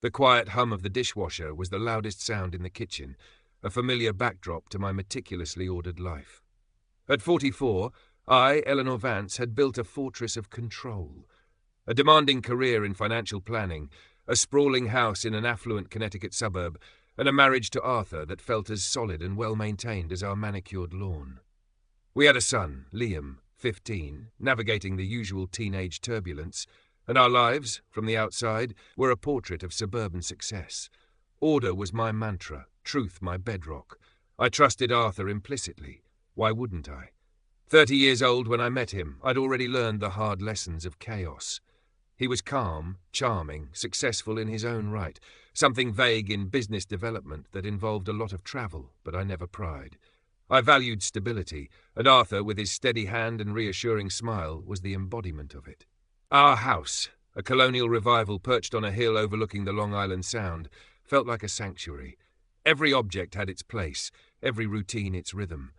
The quiet hum of the dishwasher was the loudest sound in the kitchen, a familiar backdrop to my meticulously ordered life. At 44, I, Eleanor Vance, had built a fortress of control. A demanding career in financial planning, a sprawling house in an affluent Connecticut suburb, and a marriage to Arthur that felt as solid and well-maintained as our manicured lawn. We had a son, Liam, 15, navigating the usual teenage turbulence, and our lives, from the outside, were a portrait of suburban success. Order was my mantra, truth my bedrock. I trusted Arthur implicitly. Why wouldn't I? 30 years old when I met him, I'd already learned the hard lessons of chaos. He was calm, charming, successful in his own right, something vague in business development that involved a lot of travel, but I never pried. I valued stability, and Arthur, with his steady hand and reassuring smile, was the embodiment of it. Our house, a colonial revival perched on a hill overlooking the Long Island Sound, felt like a sanctuary. Every object had its place, every routine its rhythm.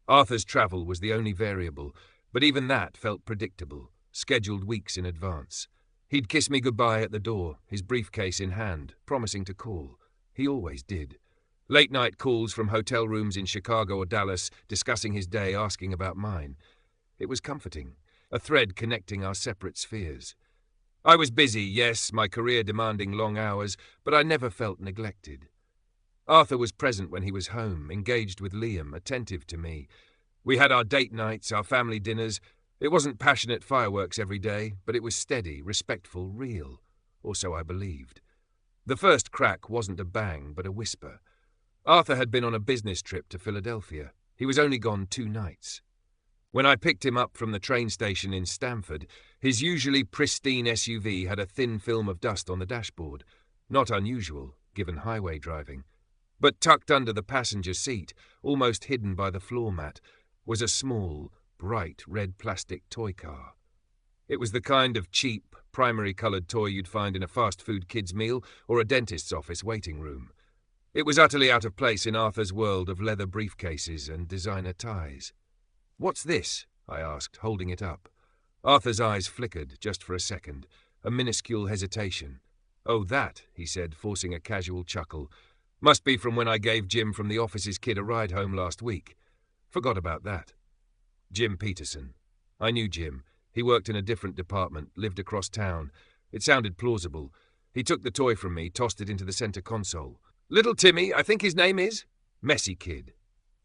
Arthur's travel was the only variable, but even that felt predictable, scheduled weeks in advance. He'd kiss me goodbye at the door, his briefcase in hand, promising to call. He always did. Late-night calls from hotel rooms in Chicago or Dallas, discussing his day, asking about mine. It was comforting, a thread connecting our separate spheres. I was busy, yes, my career demanding long hours, but I never felt neglected. Arthur was present when he was home, engaged with Liam, attentive to me. We had our date nights, our family dinners. It wasn't passionate fireworks every day, but it was steady, respectful, real. Or so I believed. The first crack wasn't a bang, but a whisper. Arthur had been on a business trip to Philadelphia. He was only gone 2 nights. When I picked him up from the train station in Stamford, his usually pristine SUV had a thin film of dust on the dashboard. Not unusual, given highway driving. But tucked under the passenger seat, almost hidden by the floor mat, was a small, bright red plastic toy car. It was the kind of cheap, primary-coloured toy you'd find in a fast-food kid's meal or a dentist's office waiting room. It was utterly out of place in Arthur's world of leather briefcases and designer ties. "What's this?" I asked, holding it up. Arthur's eyes flickered, just for a second, a minuscule hesitation. "Oh, that," he said, forcing a casual chuckle. "Must be from when I gave Jim from the office's kid a ride home last week. Forgot about that." Jim Peterson. I knew Jim. He worked in a different department, lived across town. It sounded plausible. He took the toy from me, tossed it into the center console. "Little Timmy, I think his name is." Messy kid.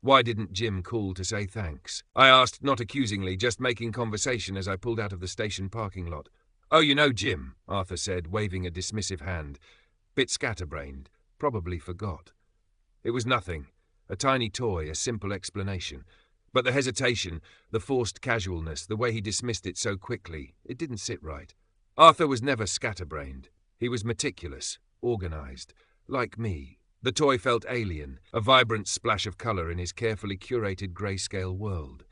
Why didn't Jim call to say thanks? I asked, not accusingly, just making conversation as I pulled out of the station parking lot. "Oh, you know Jim," Arthur said, waving a dismissive hand. Bit scatterbrained. Probably forgot. It was nothing. A tiny toy, a simple explanation. But the hesitation, the forced casualness, the way he dismissed it so quickly, it didn't sit right. Arthur was never scatterbrained. He was meticulous, organized. Like me. The toy felt alien, a vibrant splash of colour in his carefully curated grayscale world.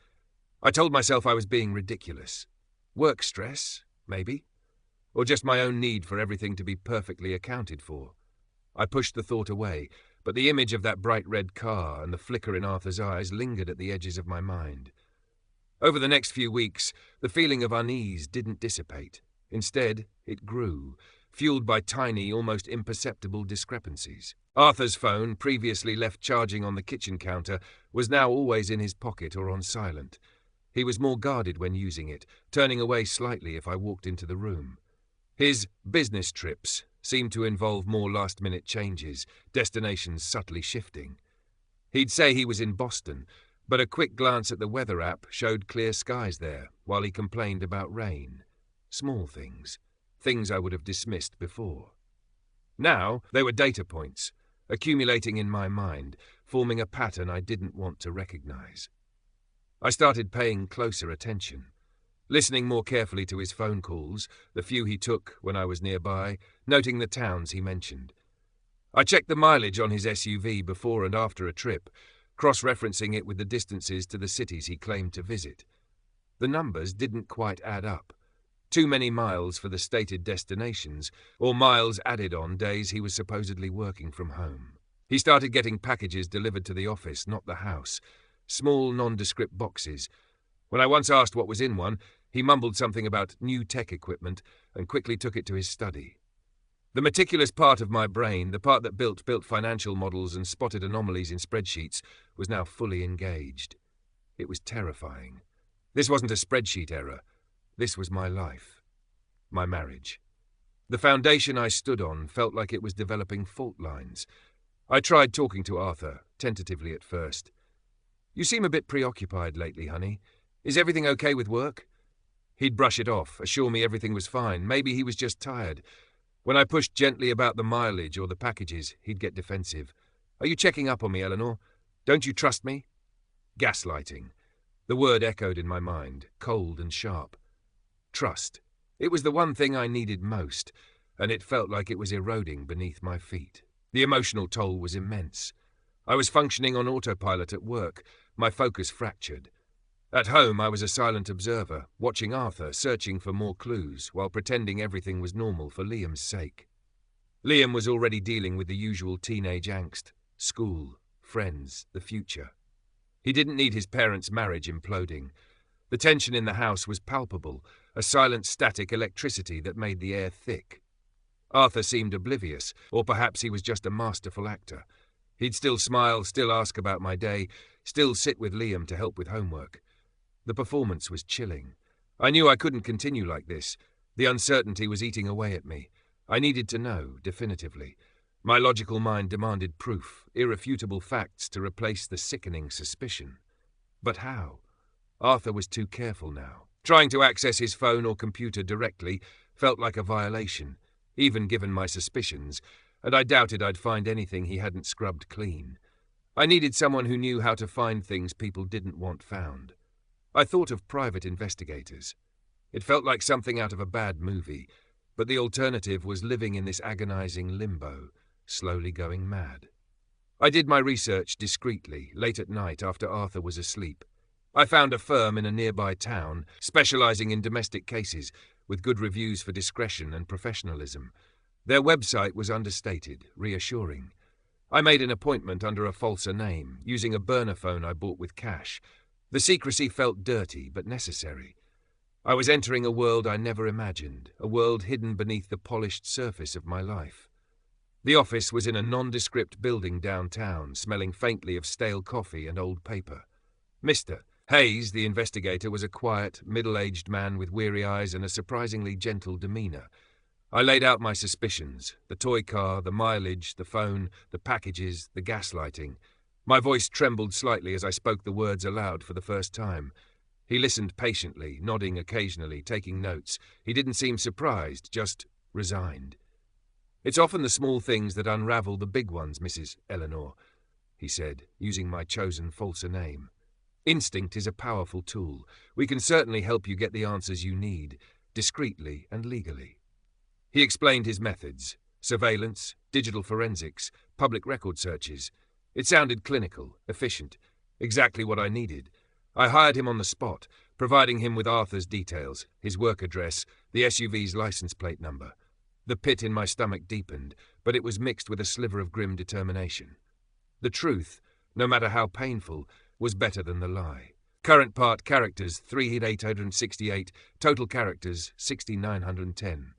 I told myself I was being ridiculous. Work stress, maybe? Or just my own need for everything to be perfectly accounted for. I pushed the thought away, but the image of that bright red car and the flicker in Arthur's eyes lingered at the edges of my mind. Over the next few weeks, the feeling of unease didn't dissipate. Instead, it grew, fueled by tiny, almost imperceptible discrepancies. Arthur's phone, previously left charging on the kitchen counter, was now always in his pocket or on silent. He was more guarded when using it, turning away slightly if I walked into the room. His business trips seemed to involve more last-minute changes, destinations subtly shifting. He'd say he was in Boston, but a quick glance at the weather app showed clear skies there, while he complained about rain. Small things. Things I would have dismissed before. Now they were data points, accumulating in my mind, forming a pattern I didn't want to recognize. I started paying closer attention, listening more carefully to his phone calls, the few he took when I was nearby, noting the towns he mentioned. I checked the mileage on his SUV before and after a trip, cross-referencing it with the distances to the cities he claimed to visit. The numbers didn't quite add up. Too many miles for the stated destinations, or miles added on days he was supposedly working from home. He started getting packages delivered to the office, not the house. Small, nondescript boxes. When I once asked what was in one, he mumbled something about new tech equipment and quickly took it to his study. The meticulous part of my brain, the part that built financial models and spotted anomalies in spreadsheets, was now fully engaged. It was terrifying. This wasn't a spreadsheet error. This was my life. My marriage. The foundation I stood on felt like it was developing fault lines. I tried talking to Arthur, tentatively at first. "You seem a bit preoccupied lately, honey. Is everything okay with work?" He'd brush it off, assure me everything was fine. Maybe he was just tired. When I pushed gently about the mileage or the packages, he'd get defensive. "Are you checking up on me, Eleanor? Don't you trust me?" Gaslighting. The word echoed in my mind, cold and sharp. Trust. It was the one thing I needed most, and it felt like it was eroding beneath my feet. The emotional toll was immense. I was functioning on autopilot at work, my focus fractured. At home, I was a silent observer, watching Arthur, searching for more clues, while pretending everything was normal for Liam's sake. Liam was already dealing with the usual teenage angst: school, friends, the future. He didn't need his parents' marriage imploding. The tension in the house was palpable, a silent static electricity that made the air thick. Arthur seemed oblivious, or perhaps he was just a masterful actor. He'd still smile, still ask about my day, still sit with Liam to help with homework. The performance was chilling. I knew I couldn't continue like this. The uncertainty was eating away at me. I needed to know, definitively. My logical mind demanded proof, irrefutable facts to replace the sickening suspicion. But how? Arthur was too careful now. Trying to access his phone or computer directly felt like a violation, even given my suspicions, and I doubted I'd find anything he hadn't scrubbed clean. I needed someone who knew how to find things people didn't want found. I thought of private investigators. It felt like something out of a bad movie, but the alternative was living in this agonizing limbo, slowly going mad. I did my research discreetly, late at night after Arthur was asleep. I found a firm in a nearby town, specializing in domestic cases, with good reviews for discretion and professionalism. Their website was understated, reassuring. I made an appointment under a falser name, using a burner phone I bought with cash. The secrecy felt dirty, but necessary. I was entering a world I never imagined, a world hidden beneath the polished surface of my life. The office was in a nondescript building downtown, smelling faintly of stale coffee and old paper. Mr. Hayes, the investigator, was a quiet, middle-aged man with weary eyes and a surprisingly gentle demeanor. I laid out my suspicions: the toy car, the mileage, the phone, the packages, the gaslighting. My voice trembled slightly as I spoke the words aloud for the first time. He listened patiently, nodding occasionally, taking notes. He didn't seem surprised, just resigned. "It's often the small things that unravel the big ones, Mrs. Eleanor," he said, using my chosen falser name. "Instinct is a powerful tool. We can certainly help you get the answers you need, discreetly and legally." He explained his methods: surveillance, digital forensics, public record searches. It sounded clinical, efficient, exactly what I needed. I hired him on the spot, providing him with Arthur's details, his work address, the SUV's license plate number. The pit in my stomach deepened, but it was mixed with a sliver of grim determination. The truth, no matter how painful, was better than the lie. Current part characters 3,868, total characters 6,910.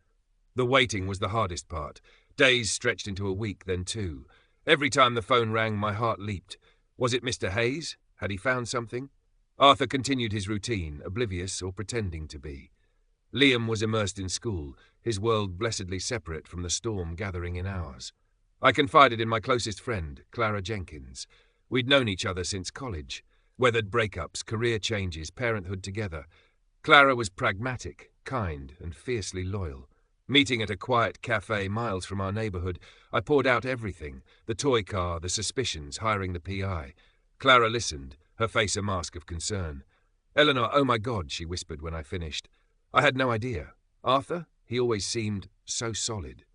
The waiting was the hardest part. Days stretched into a week, then two. Every time the phone rang, my heart leaped. Was it Mr. Hayes? Had he found something? Arthur continued his routine, oblivious or pretending to be. Liam was immersed in school, his world blessedly separate from the storm gathering in ours. I confided in my closest friend, Clara Jenkins. We'd known each other since college, weathered breakups, career changes, parenthood together. Clara was pragmatic, kind, and fiercely loyal. Meeting at a quiet cafe miles from our neighborhood, I poured out everything: the toy car, the suspicions, hiring the PI. Clara listened, her face a mask of concern. "Eleanor, oh my God," she whispered when I finished. "I had no idea. Arthur? He always seemed so solid."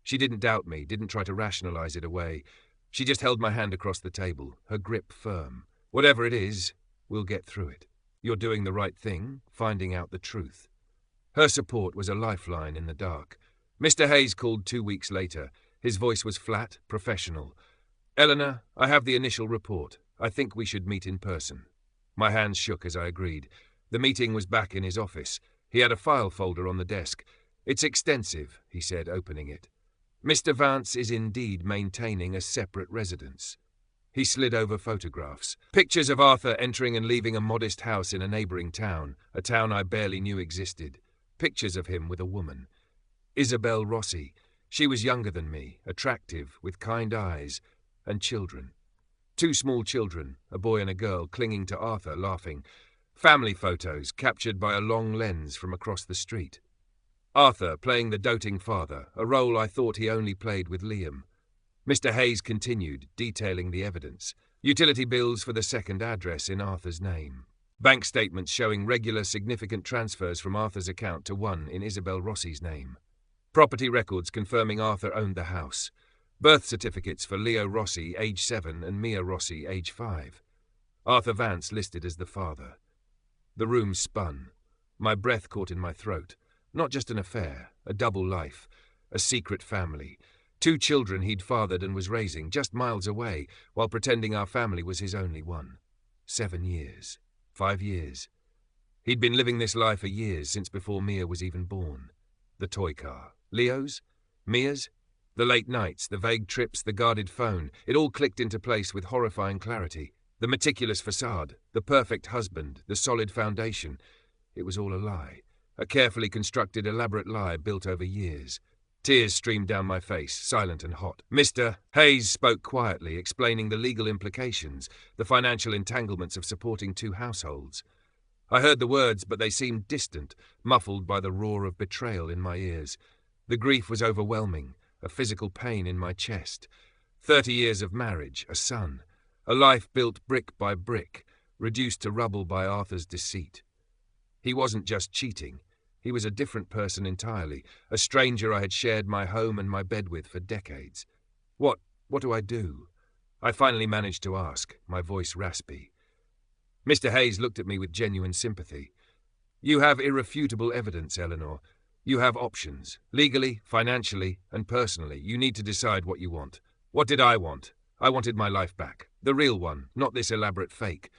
She didn't doubt me, didn't try to rationalize it away. She just held my hand across the table, her grip firm. "Whatever it is, we'll get through it. You're doing the right thing, finding out the truth." Her support was a lifeline in the dark. Mr. Hayes called 2 weeks later. His voice was flat, professional. "Eleanor, I have the initial report. I think we should meet in person." My hands shook as I agreed. The meeting was back in his office. He had a file folder on the desk. "It's extensive," he said, opening it. Mr. Vance is indeed maintaining a separate residence. He slid over photographs. Pictures of Arthur entering and leaving a modest house in a neighbouring town, a town I barely knew existed. Pictures of him with a woman. Isabel Rossi. She was younger than me, attractive, with kind eyes, and children. 2 small children, a boy and a girl, clinging to Arthur, laughing. Family photos captured by a long lens from across the street. Arthur playing the doting father, a role I thought he only played with Liam. Mr. Hayes continued, detailing the evidence. Utility bills for the second address in Arthur's name. Bank statements showing regular significant transfers from Arthur's account to one in Isabel Rossi's name. Property records confirming Arthur owned the house. Birth certificates for Leo Rossi, age 7, and Mia Rossi, age 5. Arthur Vance listed as the father. The room spun. My breath caught in my throat. Not just an affair, a double life, a secret family. 2 children he'd fathered and was raising just miles away, while pretending our family was his only one. 7 years. 5 years. He'd been living this life for years, since before Mia was even born. The toy car. Leo's? Mia's? The late nights, the vague trips, the guarded phone. It all clicked into place with horrifying clarity. The meticulous facade, the perfect husband, the solid foundation. It was all a lie. A carefully constructed, elaborate lie built over years. Tears streamed down my face, silent and hot. Mr. Hayes spoke quietly, explaining the legal implications, the financial entanglements of supporting 2 households. I heard the words, but they seemed distant, muffled by the roar of betrayal in my ears. The grief was overwhelming, a physical pain in my chest. 30 years of marriage, a son, a life built brick by brick, reduced to rubble by Arthur's deceit. He wasn't just cheating. He was a different person entirely, a stranger I had shared my home and my bed with for decades. What do I do? I finally managed to ask, my voice raspy. Mr. Hayes looked at me with genuine sympathy. You have irrefutable evidence, Eleanor. You have options, legally, financially, and personally. You need to decide what you want. What did I want? I wanted my life back. The real one, not this elaborate fake.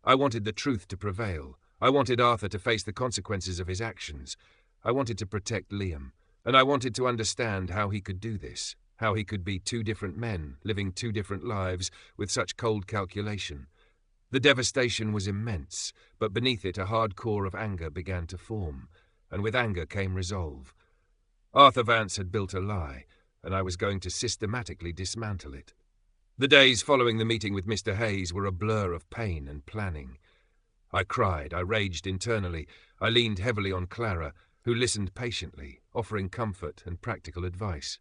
I wanted the truth to prevail. I wanted Arthur to face the consequences of his actions. I wanted to protect Liam. And I wanted to understand how he could do this. How he could be 2 different men, living 2 different lives, with such cold calculation. The devastation was immense, but beneath it a hard core of anger began to form. And with anger came resolve. Arthur Vance had built a lie, and I was going to systematically dismantle it. The days following the meeting with Mr. Hayes were a blur of pain and planning. I cried, I raged internally, I leaned heavily on Clara, who listened patiently, offering comfort and practical advice.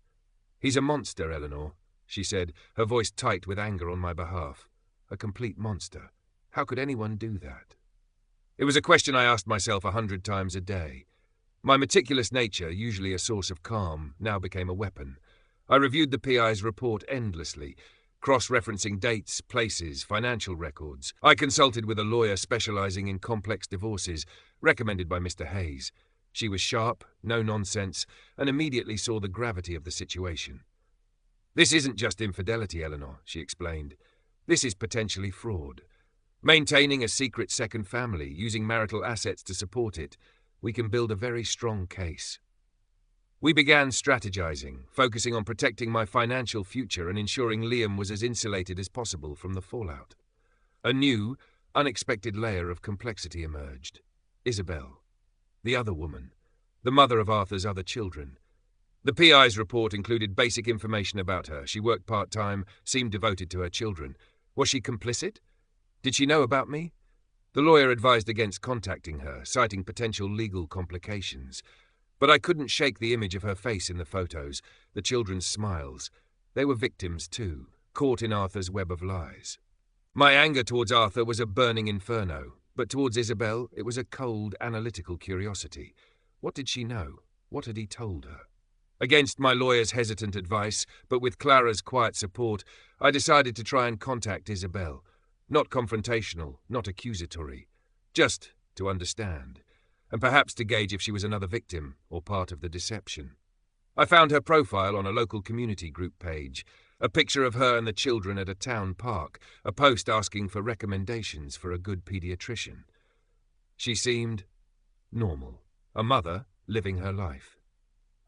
He's a monster, Eleanor, she said, her voice tight with anger on my behalf. A complete monster. How could anyone do that? It was a question I asked myself 100 times a day. My meticulous nature, usually a source of calm, now became a weapon. I reviewed the PI's report endlessly, cross-referencing dates, places, financial records. I consulted with a lawyer specializing in complex divorces, recommended by Mr. Hayes. She was sharp, no nonsense, and immediately saw the gravity of the situation. This isn't just infidelity, Eleanor, she explained. This is potentially fraud. Maintaining a secret second family, using marital assets to support it, we can build a very strong case. We began strategizing, focusing on protecting my financial future and ensuring Liam was as insulated as possible from the fallout. A new, unexpected layer of complexity emerged. Isabel, the other woman, the mother of Arthur's other children. The PI's report included basic information about her. She worked part-time, seemed devoted to her children. Was she complicit? Did she know about me? The lawyer advised against contacting her, citing potential legal complications. But I couldn't shake the image of her face in the photos, the children's smiles. They were victims too, caught in Arthur's web of lies. My anger towards Arthur was a burning inferno, but towards Isabel it was a cold, analytical curiosity. What did she know? What had he told her? Against my lawyer's hesitant advice, but with Clara's quiet support, I decided to try and contact Isabel. Not confrontational, not accusatory. Just to understand. And perhaps to gauge if she was another victim or part of the deception. I found her profile on a local community group page, a picture of her and the children at a town park, a post asking for recommendations for a good pediatrician. She seemed normal, a mother living her life.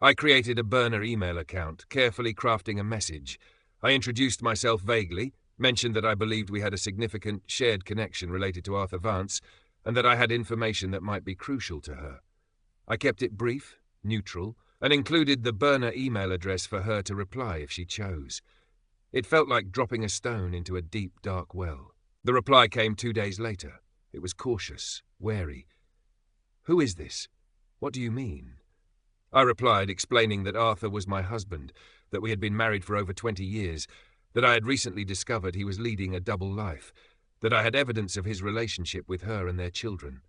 I created a burner email account, carefully crafting a message. I introduced myself vaguely, mentioned that I believed we had a significant shared connection related to Arthur Vance, and that I had information that might be crucial to her. I kept it brief, neutral, and included the burner email address for her to reply if she chose. It felt like dropping a stone into a deep, dark well. The reply came 2 days later. It was cautious, wary. "Who is this? What do you mean?" I replied, explaining that Arthur was my husband, that we had been married for over 20 years, that I had recently discovered he was leading a double life, that I had evidence of his relationship with her and their children.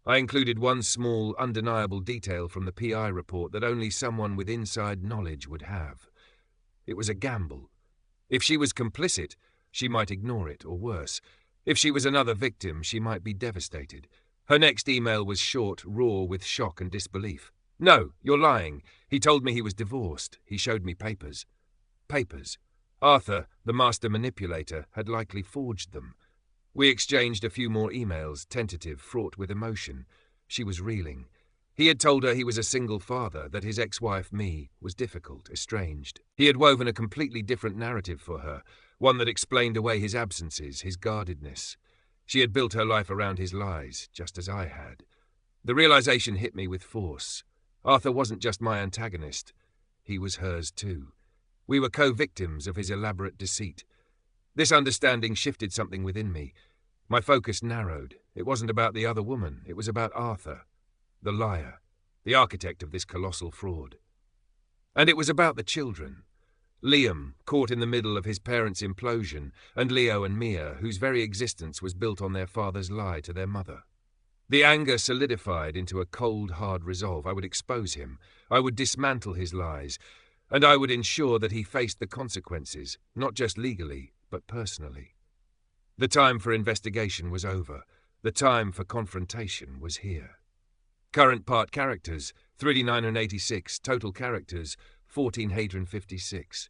I included one small, undeniable detail from the PI report that only someone with inside knowledge would have. It was a gamble. If she was complicit, she might ignore it, or worse. If she was another victim, she might be devastated. Her next email was short, raw with shock and disbelief. "No, you're lying. He told me he was divorced. He showed me papers." Papers. Arthur, the master manipulator, had likely forged them. We exchanged a few more emails, tentative, fraught with emotion. She was reeling. He had told her he was a single father, that his ex-wife, me, was difficult, estranged. He had woven a completely different narrative for her, one that explained away his absences, his guardedness. She had built her life around his lies, just as I had. The realization hit me with force. Arthur wasn't just my antagonist. He was hers too. We were co-victims of his elaborate deceit. This understanding shifted something within me. My focus narrowed. It wasn't about the other woman. It was about Arthur, the liar, the architect of this colossal fraud. And it was about the children. Liam, caught in the middle of his parents' implosion, and Leo and Mia, whose very existence was built on their father's lie to their mother. The anger solidified into a cold, hard resolve. I would expose him. I would dismantle his lies. And I would ensure that he faced the consequences, not just legally, but personally. The time for investigation was over. The time for confrontation was here. Current part characters, 3986, total characters, 1456.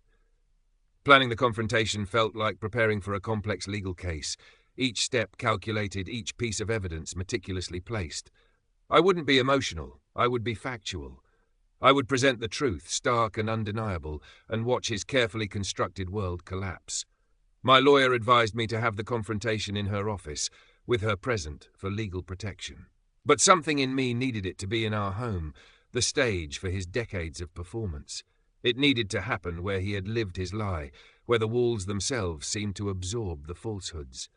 Planning the confrontation felt like preparing for a complex legal case. Each step calculated, each piece of evidence meticulously placed. I wouldn't be emotional. I would be factual. I would present the truth, stark and undeniable, and watch his carefully constructed world collapse. My lawyer advised me to have the confrontation in her office, with her present, for legal protection. But something in me needed it to be in our home, the stage for his decades of performance. It needed to happen where he had lived his lie, where the walls themselves seemed to absorb the falsehoods.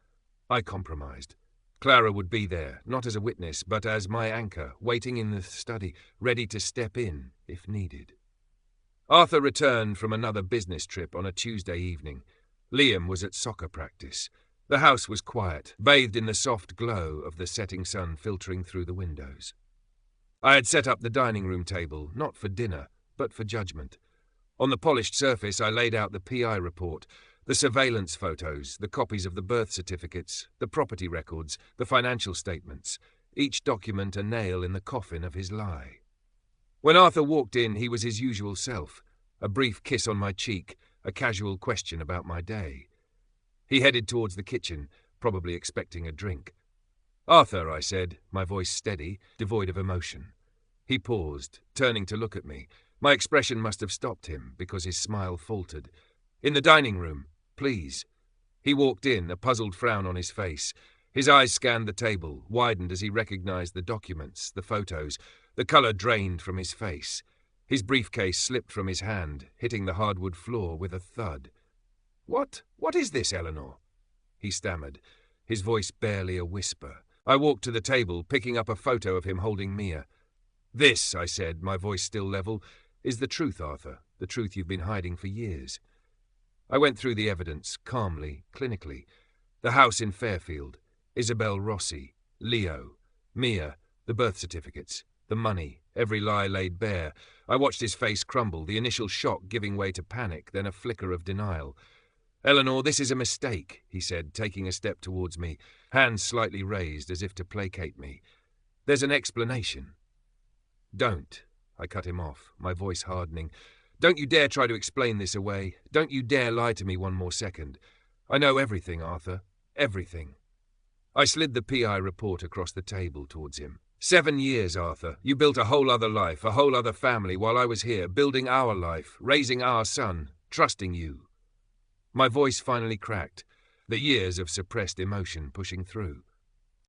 I compromised. Clara would be there, not as a witness, but as my anchor, waiting in the study, ready to step in if needed. Arthur returned from another business trip on a Tuesday evening. Liam was at soccer practice. The house was quiet, bathed in the soft glow of the setting sun filtering through the windows. I had set up the dining room table, not for dinner, but for judgment. On the polished surface I laid out the PI report, the surveillance photos, the copies of the birth certificates, the property records, the financial statements, each document a nail in the coffin of his lie. When Arthur walked in, he was his usual self, a brief kiss on my cheek, a casual question about my day. He headed towards the kitchen, probably expecting a drink. "Arthur," I said, my voice steady, devoid of emotion. He paused, turning to look at me. My expression must have stopped him, because his smile faltered. "In the dining room, please." He walked in, a puzzled frown on his face. His eyes scanned the table, widened as he recognized the documents, the photos. The color drained from his face. His briefcase slipped from his hand, hitting the hardwood floor with a thud. What is this, Eleanor?" he stammered, his voice barely a whisper. I walked to the table, picking up a photo of him holding Mia. "This," I said, my voice still level, "is the truth, Arthur, the truth you've been hiding for years." I went through the evidence, calmly, clinically. The house in Fairfield, Isabel Rossi, Leo, Mia, the birth certificates, the money, every lie laid bare. I watched his face crumble, the initial shock giving way to panic, then a flicker of denial. "Eleanor, this is a mistake," he said, taking a step towards me, hands slightly raised as if to placate me. "There's an explanation." "Don't," I cut him off, my voice hardening. "Don't you dare try to explain this away. Don't you dare lie to me one more second. I know everything, Arthur. Everything." I slid the PI report across the table towards him. 7 years, Arthur. You built a whole other life, a whole other family, while I was here, building our life, raising our son, trusting you. My voice finally cracked, the years of suppressed emotion pushing through.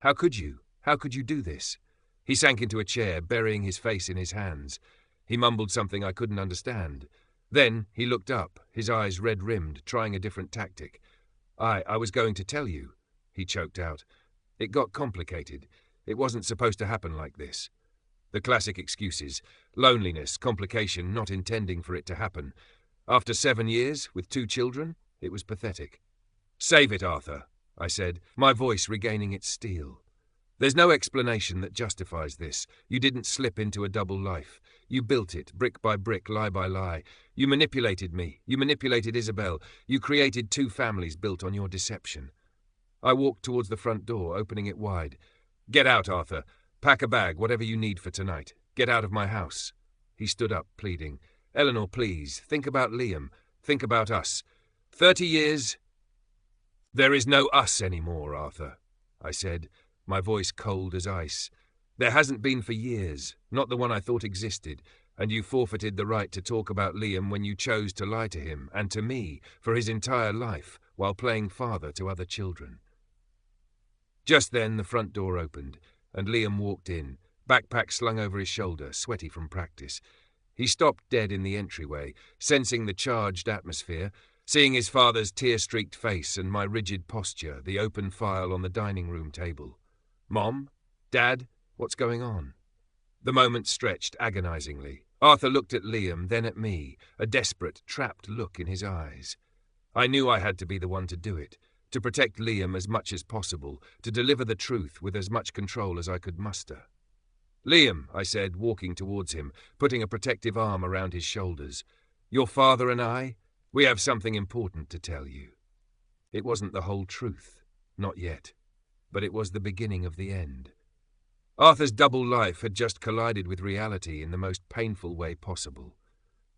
How could you? How could you do this? He sank into a chair, burying his face in his hands. He mumbled something I couldn't understand. Then he looked up, his eyes red-rimmed, trying a different tactic. I was going to tell you, he choked out. It got complicated. It wasn't supposed to happen like this. The classic excuses: loneliness, complication, not intending for it to happen. After 7 years, with 2 children, it was pathetic. Save it, Arthur, I said, my voice regaining its steel. There's no explanation that justifies this. You didn't slip into a double life. You built it, brick by brick, lie by lie. You manipulated me. You manipulated Isabel. You created 2 families built on your deception. I walked towards the front door, opening it wide. Get out, Arthur. Pack a bag, whatever you need for tonight. Get out of my house. He stood up, pleading. Eleanor, please, think about Liam. Think about us. 30 years... There is no us anymore, Arthur, I said, my voice cold as ice. There hasn't been for years, not the one I thought existed, and you forfeited the right to talk about Liam when you chose to lie to him, and to me, for his entire life, while playing father to other children. Just then the front door opened, and Liam walked in, backpack slung over his shoulder, sweaty from practice. He stopped dead in the entryway, sensing the charged atmosphere, seeing his father's tear-streaked face and my rigid posture, the open file on the dining room table. Mom? Dad? What's going on? The moment stretched agonizingly. Arthur looked at Liam, then at me, a desperate, trapped look in his eyes. I knew I had to be the one to do it, to protect Liam as much as possible, to deliver the truth with as much control as I could muster. Liam, I said, walking towards him, putting a protective arm around his shoulders. Your father and I, we have something important to tell you. It wasn't the whole truth, not yet, but it was the beginning of the end. Arthur's double life had just collided with reality in the most painful way possible.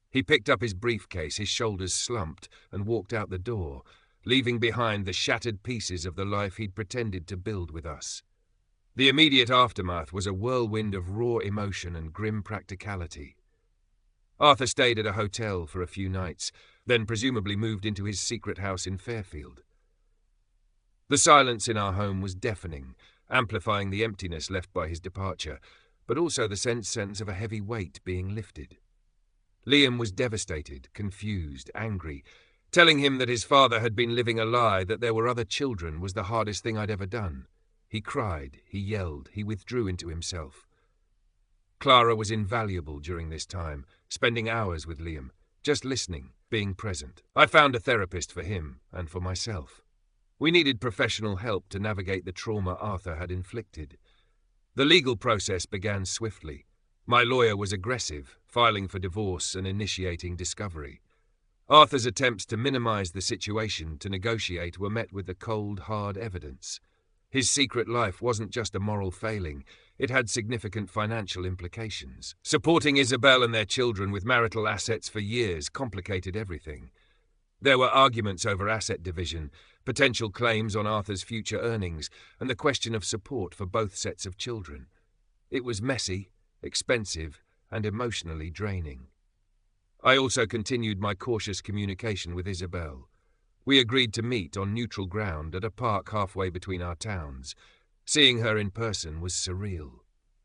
He picked up his briefcase, his shoulders slumped, and walked out the door, leaving behind the shattered pieces of the life he'd pretended to build with us. The immediate aftermath was a whirlwind of raw emotion and grim practicality. Arthur stayed at a hotel for a few nights, then presumably moved into his secret house in Fairfield. The silence in our home was deafening, amplifying the emptiness left by his departure, but also the sense of a heavy weight being lifted. Liam was devastated, confused, angry. Telling him that his father had been living a lie, that there were other children, was the hardest thing I'd ever done. He cried, he yelled, he withdrew into himself. Clara was invaluable during this time, spending hours with Liam, just listening, being present. I found a therapist for him and for myself. We needed professional help to navigate the trauma Arthur had inflicted. The legal process began swiftly. My lawyer was aggressive, filing for divorce and initiating discovery. Arthur's attempts to minimize the situation, to negotiate, were met with the cold, hard evidence. His secret life wasn't just a moral failing, it had significant financial implications. Supporting Isabel and their children with marital assets for years complicated everything. There were arguments over asset division, potential claims on Arthur's future earnings, and the question of support for both sets of children. It was messy, expensive, and emotionally draining. I also continued my cautious communication with Isabel. We agreed to meet on neutral ground at a park halfway between our towns. Seeing her in person was surreal.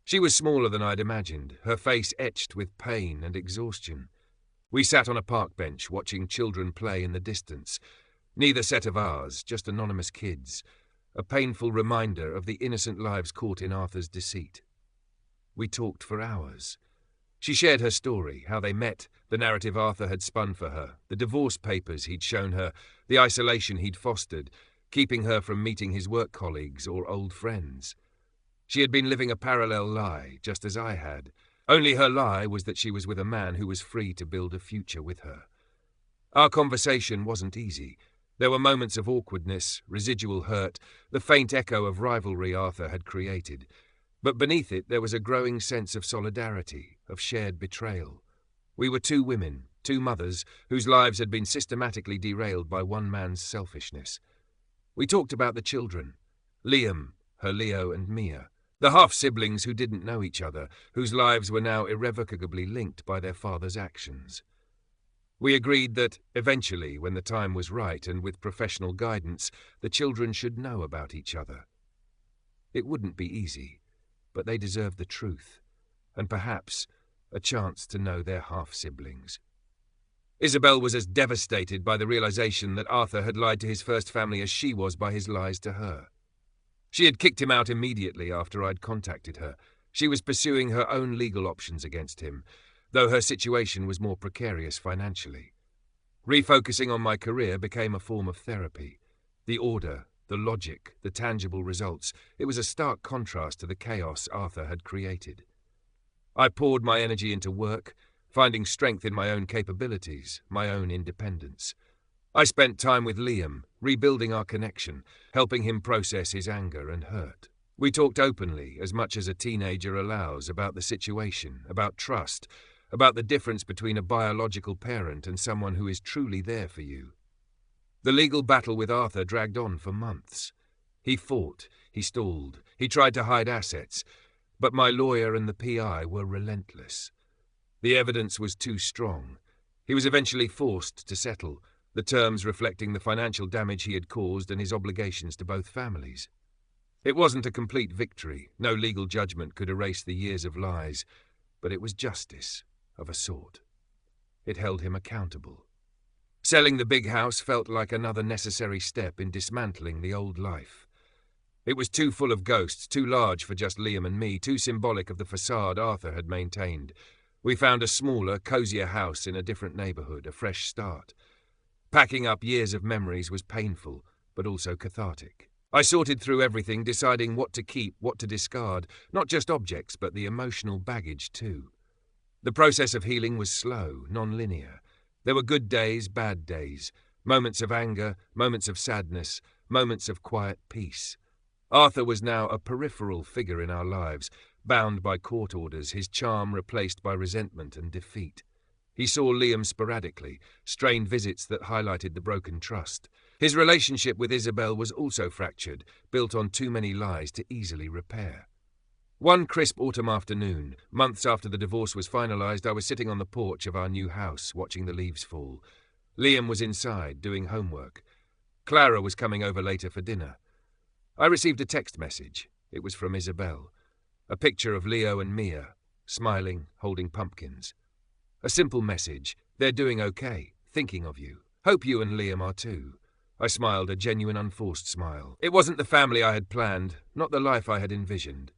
She was smaller than I'd imagined, her face etched with pain and exhaustion. We sat on a park bench watching children play in the distance. Neither set of ours, just anonymous kids. A painful reminder of the innocent lives caught in Arthur's deceit. We talked for hours. She shared her story, how they met, the narrative Arthur had spun for her, the divorce papers he'd shown her, the isolation he'd fostered, keeping her from meeting his work colleagues or old friends. She had been living a parallel lie, just as I had. Only her lie was that she was with a man who was free to build a future with her. Our conversation wasn't easy. There were moments of awkwardness, residual hurt, the faint echo of rivalry Arthur had created. But beneath it there was a growing sense of solidarity, of shared betrayal. We were 2 women, 2 mothers, whose lives had been systematically derailed by one man's selfishness. We talked about the children. Liam, her Leo and Mia, The half-siblings who didn't know each other, whose lives were now irrevocably linked by their father's actions. We agreed that, eventually, when the time was right and with professional guidance, the children should know about each other. It wouldn't be easy, but they deserved the truth, and perhaps a chance to know their half-siblings. Isabel was as devastated by the realization that Arthur had lied to his first family as she was by his lies to her. She had kicked him out immediately after I'd contacted her. She was pursuing her own legal options against him, though her situation was more precarious financially. Refocusing on my career became a form of therapy. The order, the logic, the tangible results, it was a stark contrast to the chaos Arthur had created. I poured my energy into work, finding strength in my own capabilities, my own independence. I spent time with Liam, rebuilding our connection, helping him process his anger and hurt. We talked openly, as much as a teenager allows, about the situation, about trust, about the difference between a biological parent and someone who is truly there for you. The legal battle with Arthur dragged on for months. He fought, he stalled, he tried to hide assets, but my lawyer and the PI were relentless. The evidence was too strong. He was eventually forced to settle, the terms reflecting the financial damage he had caused and his obligations to both families. It wasn't a complete victory. No legal judgment could erase the years of lies, but it was justice, of a sort. It held him accountable. Selling the big house felt like another necessary step in dismantling the old life. It was too full of ghosts, too large for just Liam and me, too symbolic of the facade Arthur had maintained. We found a smaller, cozier house in a different neighborhood, a fresh start. Packing up years of memories was painful, but also cathartic. I sorted through everything, deciding what to keep, what to discard, not just objects, but the emotional baggage too. The process of healing was slow, non-linear. There were good days, bad days, moments of anger, moments of sadness, moments of quiet peace. Arthur was now a peripheral figure in our lives, bound by court orders, his charm replaced by resentment and defeat. He saw Liam sporadically, strained visits that highlighted the broken trust. His relationship with Isabel was also fractured, built on too many lies to easily repair. One crisp autumn afternoon, months after the divorce was finalized, I was sitting on the porch of our new house, watching the leaves fall. Liam was inside, doing homework. Clara was coming over later for dinner. I received a text message. It was from Isabel. A picture of Leo and Mia, smiling, holding pumpkins. A simple message. They're doing okay, thinking of you. Hope you and Liam are too. I smiled, a genuine, unforced smile. It wasn't the family I had planned, not the life I had envisioned.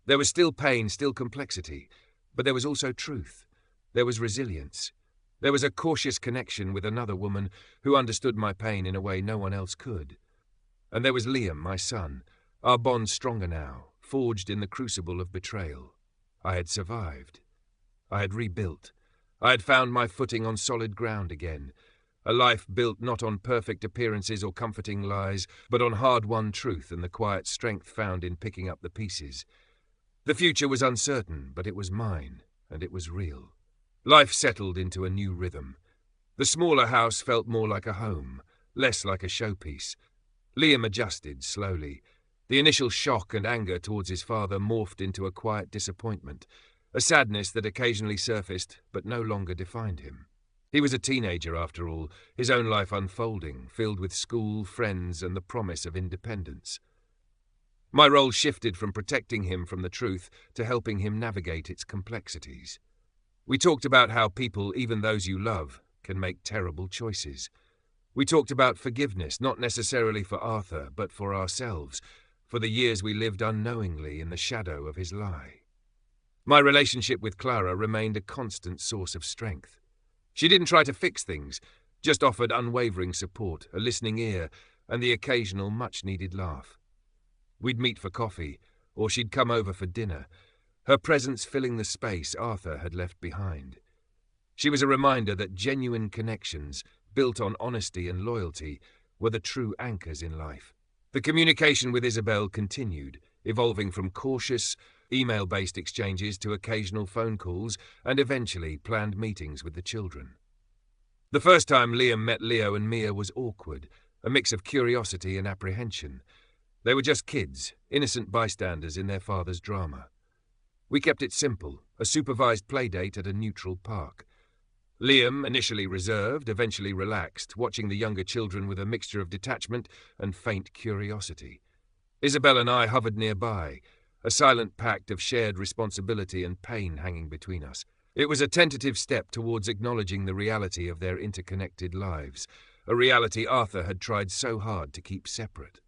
There was still pain, still complexity, but there was also truth. There was resilience. There was a cautious connection with another woman who understood my pain in a way no one else could. And there was Liam, my son, our bond stronger now, forged in the crucible of betrayal. I had survived. I had rebuilt. I had found my footing on solid ground again, a life built not on perfect appearances or comforting lies, but on hard-won truth and the quiet strength found in picking up the pieces. The future was uncertain, but it was mine, and it was real. Life settled into a new rhythm. The smaller house felt more like a home, less like a showpiece. Liam adjusted slowly. The initial shock and anger towards his father morphed into a quiet disappointment, a sadness that occasionally surfaced but no longer defined him. He was a teenager after all, his own life unfolding, filled with school, friends, and the promise of independence. My role shifted from protecting him from the truth to helping him navigate its complexities. We talked about how people, even those you love, can make terrible choices. We talked about forgiveness, not necessarily for Arthur, but for ourselves, for the years we lived unknowingly in the shadow of his lie. My relationship with Clara remained a constant source of strength. She didn't try to fix things, just offered unwavering support, a listening ear, and the occasional much-needed laugh. We'd meet for coffee, or she'd come over for dinner, her presence filling the space Arthur had left behind. She was a reminder that genuine connections, built on honesty and loyalty, were the true anchors in life. The communication with Isabel continued, evolving from cautious, email-based exchanges to occasional phone calls and eventually planned meetings with the children. The first time Liam met Leo and Mia was awkward, a mix of curiosity and apprehension. They were just kids, innocent bystanders in their father's drama. We kept it simple, a supervised playdate at a neutral park. Liam, initially reserved, eventually relaxed, watching the younger children with a mixture of detachment and faint curiosity. Isabel and I hovered nearby, a silent pact of shared responsibility and pain hanging between us. It was a tentative step towards acknowledging the reality of their interconnected lives, a reality Arthur had tried so hard to keep separate.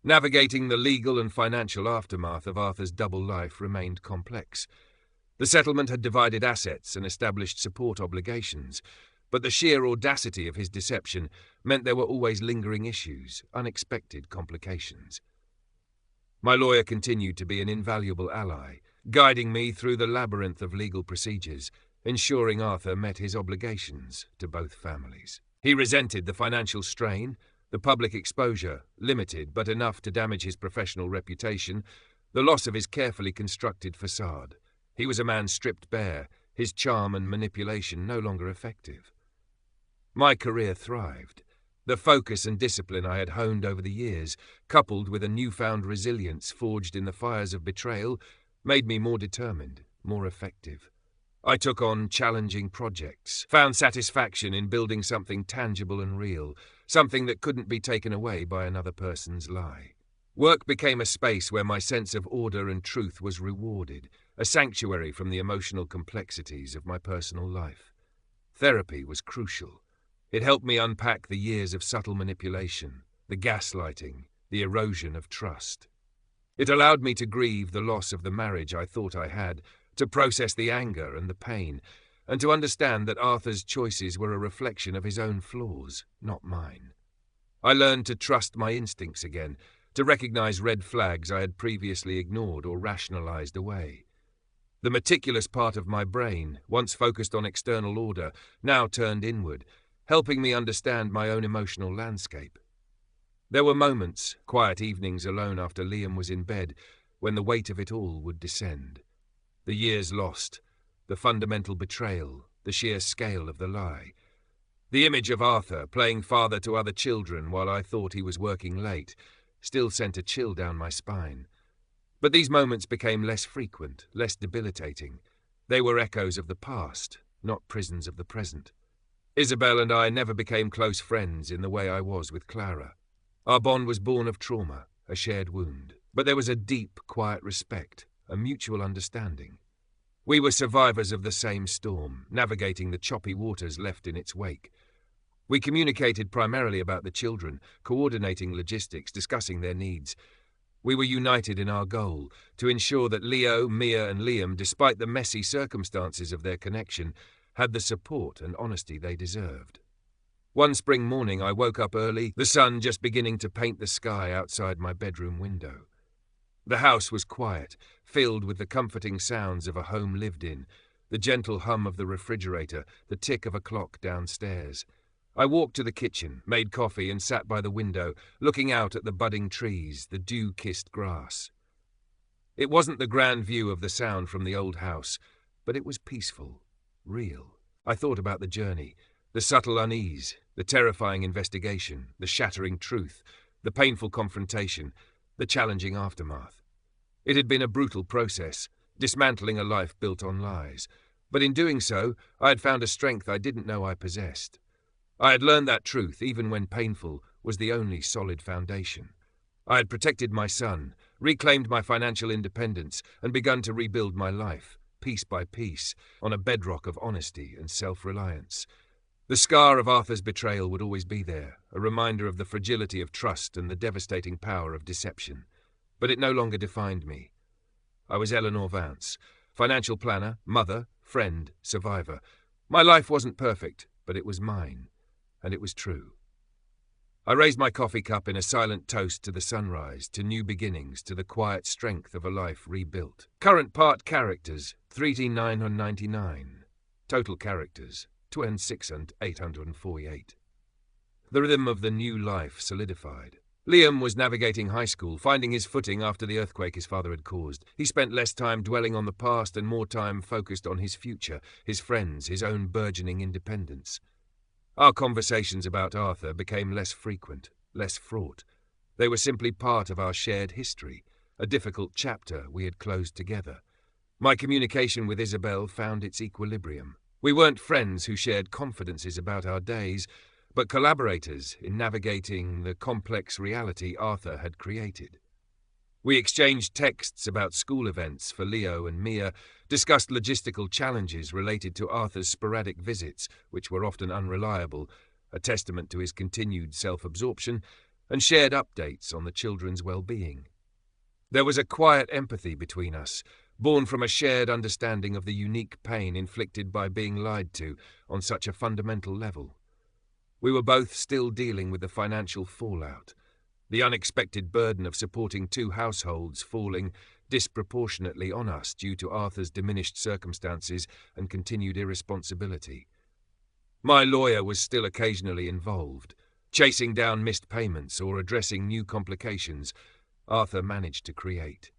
Navigating the legal and financial aftermath of Arthur's double life remained complex. The settlement had divided assets and established support obligations, but the sheer audacity of his deception meant there were always lingering issues, unexpected complications. My lawyer continued to be an invaluable ally, guiding me through the labyrinth of legal procedures, ensuring Arthur met his obligations to both families. He resented the financial strain, the public exposure, limited but enough to damage his professional reputation, the loss of his carefully constructed facade. He was a man stripped bare, his charm and manipulation no longer effective. My career thrived. The focus and discipline I had honed over the years, coupled with a newfound resilience forged in the fires of betrayal, made me more determined, more effective. I took on challenging projects, found satisfaction in building something tangible and real, something that couldn't be taken away by another person's lie. Work became a space where my sense of order and truth was rewarded, a sanctuary from the emotional complexities of my personal life. Therapy was crucial. It helped me unpack the years of subtle manipulation, the gaslighting, the erosion of trust. It allowed me to grieve the loss of the marriage I thought I had, to process the anger and the pain, and to understand that Arthur's choices were a reflection of his own flaws, not mine. I learned to trust my instincts again, to recognize red flags I had previously ignored or rationalized away. The meticulous part of my brain, once focused on external order, now turned inward, helping me understand my own emotional landscape. There were moments, quiet evenings alone after Liam was in bed, when the weight of it all would descend. The years lost, the fundamental betrayal, the sheer scale of the lie. The image of Arthur playing father to other children while I thought he was working late still sent a chill down my spine. But these moments became less frequent, less debilitating. They were echoes of the past, not prisons of the present. Isabel and I never became close friends in the way I was with Clara. Our bond was born of trauma, a shared wound. But there was a deep, quiet respect, a mutual understanding. We were survivors of the same storm, navigating the choppy waters left in its wake. We communicated primarily about the children, coordinating logistics, discussing their needs. We were united in our goal, to ensure that Leo, Mia and Liam, despite the messy circumstances of their connection, had the support and honesty they deserved. One spring morning I woke up early, the sun just beginning to paint the sky outside my bedroom window. The house was quiet, filled with the comforting sounds of a home lived in, the gentle hum of the refrigerator, the tick of a clock downstairs. I walked to the kitchen, made coffee and sat by the window, looking out at the budding trees, the dew-kissed grass. It wasn't the grand view of the sound from the old house, but it was peaceful, real. I thought about the journey, the subtle unease, the terrifying investigation, the shattering truth, the painful confrontation, the challenging aftermath. It had been a brutal process, dismantling a life built on lies, but in doing so, I had found a strength I didn't know I possessed. I had learned that truth, even when painful, was the only solid foundation. I had protected my son, reclaimed my financial independence, and begun to rebuild my life, piece by piece, on a bedrock of honesty and self-reliance. The scar of Arthur's betrayal would always be there, a reminder of the fragility of trust and the devastating power of deception. But it no longer defined me. I was Eleanor Vance, financial planner, mother, friend, survivor. My life wasn't perfect, but it was mine, and it was true. I raised my coffee cup in a silent toast to the sunrise, to new beginnings, to the quiet strength of a life rebuilt. Current part characters, 3,999. Total characters, 26,848. The rhythm of the new life solidified. Liam was navigating high school, finding his footing after the earthquake his father had caused. He spent less time dwelling on the past and more time focused on his future, his friends, his own burgeoning independence. Our conversations about Arthur became less frequent, less fraught. They were simply part of our shared history, a difficult chapter we had closed together. My communication with Isabel found its equilibrium. We weren't friends who shared confidences about our days, but collaborators in navigating the complex reality Arthur had created. We exchanged texts about school events for Leo and Mia, discussed logistical challenges related to Arthur's sporadic visits, which were often unreliable, a testament to his continued self-absorption, and shared updates on the children's well-being. There was a quiet empathy between us, born from a shared understanding of the unique pain inflicted by being lied to on such a fundamental level. We were both still dealing with the financial fallout, the unexpected burden of supporting two households falling disproportionately on us due to Arthur's diminished circumstances and continued irresponsibility. My lawyer was still occasionally involved, chasing down missed payments or addressing new complications Arthur managed to create.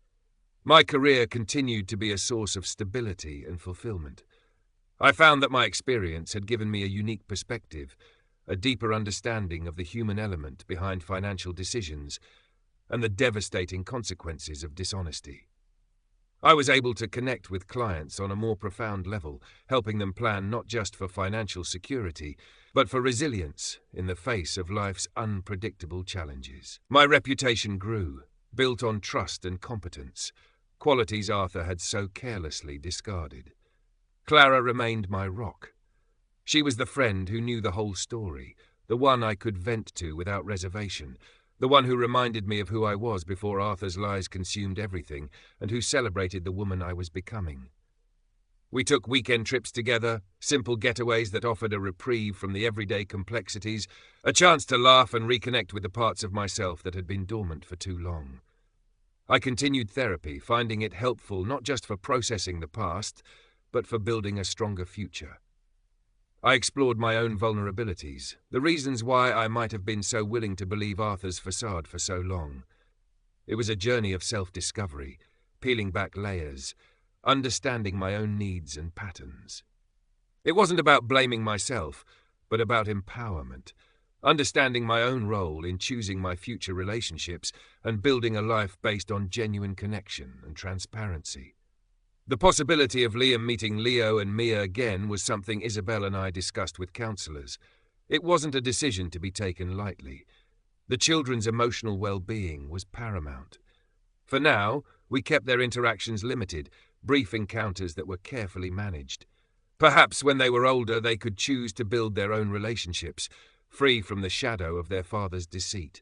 My career continued to be a source of stability and fulfillment. I found that my experience had given me a unique perspective, a deeper understanding of the human element behind financial decisions and the devastating consequences of dishonesty. I was able to connect with clients on a more profound level, helping them plan not just for financial security, but for resilience in the face of life's unpredictable challenges. My reputation grew, built on trust and competence, qualities Arthur had so carelessly discarded. Clara remained my rock. She was the friend who knew the whole story, the one I could vent to without reservation, the one who reminded me of who I was before Arthur's lies consumed everything, and who celebrated the woman I was becoming. We took weekend trips together, simple getaways that offered a reprieve from the everyday complexities, a chance to laugh and reconnect with the parts of myself that had been dormant for too long. I continued therapy, finding it helpful not just for processing the past, but for building a stronger future. I explored my own vulnerabilities, the reasons why I might have been so willing to believe Arthur's facade for so long. It was a journey of self-discovery, peeling back layers, understanding my own needs and patterns. It wasn't about blaming myself, but about empowerment, understanding my own role in choosing my future relationships and building a life based on genuine connection and transparency. The possibility of Liam meeting Leo and Mia again was something Isabel and I discussed with counselors. It wasn't a decision to be taken lightly. The children's emotional well-being was paramount. For now, we kept their interactions limited, brief encounters that were carefully managed. Perhaps when they were older, they could choose to build their own relationships, free from the shadow of their father's deceit.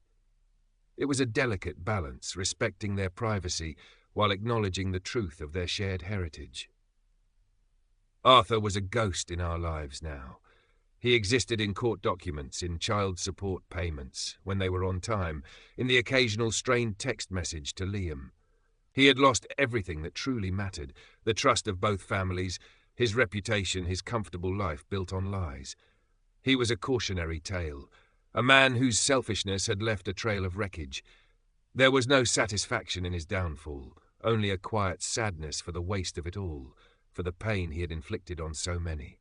It was a delicate balance, respecting their privacy while acknowledging the truth of their shared heritage. Arthur was a ghost in our lives now. He existed in court documents, in child support payments, when they were on time, in the occasional strained text message to Liam. He had lost everything that truly mattered, the trust of both families, his reputation, his comfortable life built on lies. He was a cautionary tale, a man whose selfishness had left a trail of wreckage. There was no satisfaction in his downfall, only a quiet sadness for the waste of it all, for the pain he had inflicted on so many.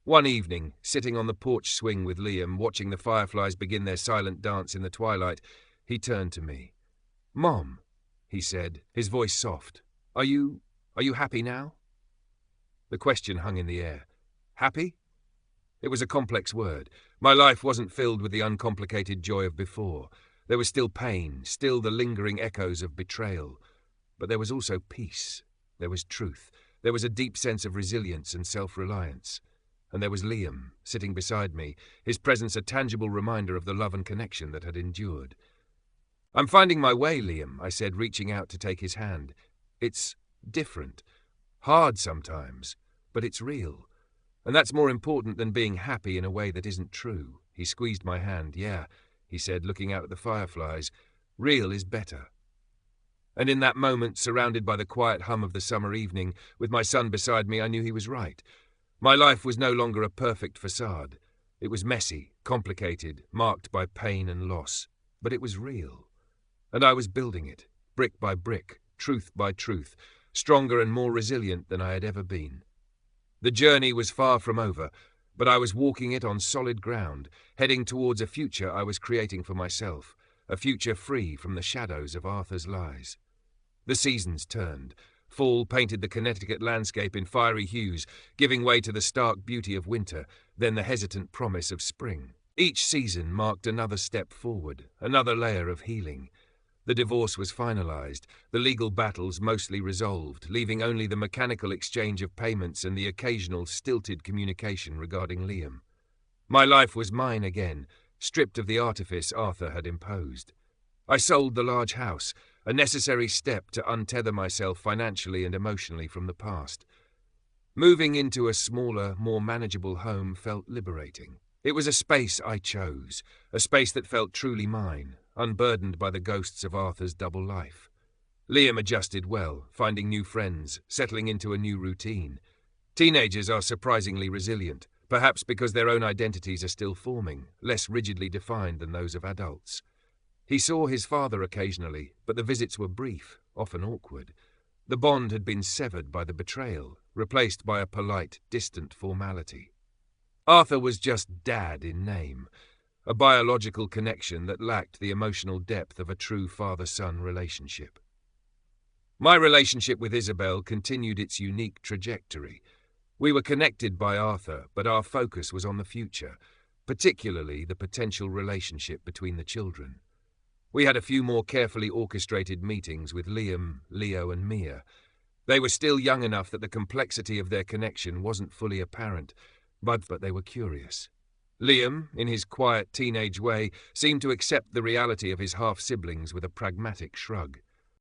One evening, sitting on the porch swing with Liam, watching the fireflies begin their silent dance in the twilight, he turned to me. "Mom," he said, his voice soft, Are you happy now?" The question hung in the air. Happy? It was a complex word. My life wasn't filled with the uncomplicated joy of before. There was still pain, still the lingering echoes of betrayal. But there was also peace. There was truth. There was a deep sense of resilience and self-reliance. And there was Liam, sitting beside me, his presence a tangible reminder of the love and connection that had endured. "I'm finding my way, Liam," I said, reaching out to take his hand. "It's different. Hard sometimes, but it's real. And that's more important than being happy in a way that isn't true." He squeezed my hand. "Yeah," he said, looking out at the fireflies. "Real is better." And in that moment, surrounded by the quiet hum of the summer evening, with my son beside me, I knew he was right. My life was no longer a perfect facade. It was messy, complicated, marked by pain and loss. But it was real. And I was building it, brick by brick, truth by truth, stronger and more resilient than I had ever been. The journey was far from over, but I was walking it on solid ground, heading towards a future I was creating for myself, a future free from the shadows of Arthur's lies. The seasons turned. Fall painted the Connecticut landscape in fiery hues, giving way to the stark beauty of winter, then the hesitant promise of spring. Each season marked another step forward, another layer of healing. The divorce was finalized, the legal battles mostly resolved, leaving only the mechanical exchange of payments and the occasional stilted communication regarding Liam. My life was mine again, stripped of the artifice Arthur had imposed. I sold the large house, a necessary step to untether myself financially and emotionally from the past. Moving into a smaller, more manageable home felt liberating. It was a space I chose, a space that felt truly mine, unburdened by the ghosts of Arthur's double life. Liam adjusted well, finding new friends, settling into a new routine. Teenagers are surprisingly resilient, perhaps because their own identities are still forming, less rigidly defined than those of adults. He saw his father occasionally, but the visits were brief, often awkward. The bond had been severed by the betrayal, replaced by a polite, distant formality. Arthur was just Dad in name, a biological connection that lacked the emotional depth of a true father-son relationship. My relationship with Isabel continued its unique trajectory. We were connected by Arthur, but our focus was on the future, particularly the potential relationship between the children. We had a few more carefully orchestrated meetings with Liam, Leo, and Mia. They were still young enough that the complexity of their connection wasn't fully apparent, but they were curious. Liam, in his quiet teenage way, seemed to accept the reality of his half-siblings with a pragmatic shrug.